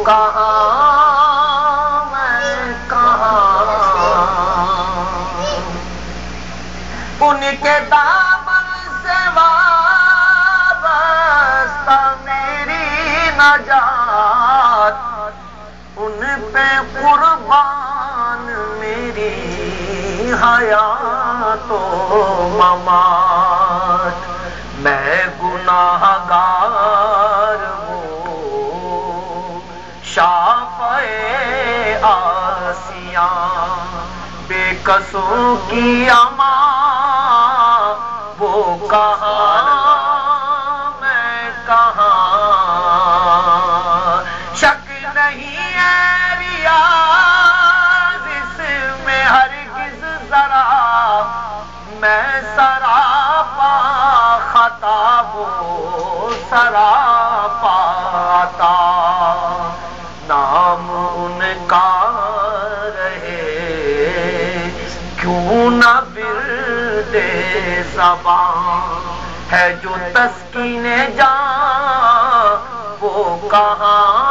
کہاں میں کہاں، ان کے دامن سے وابستہ میری نجات، ان پہ قربان میری حیات و ممات۔ میں گناہ گار ہوں شافع آسیاں، بے قصوں کی امان، وہ کہاں میں کہاں۔ شک نہیں ہے ریاض اس میں ہرگز ذرا، میں سراپا خطا وہ سراپا عطا، نام ان کا رہے کیوں نہ ورد زبان، ہے جو تسکین جان وہ کہاں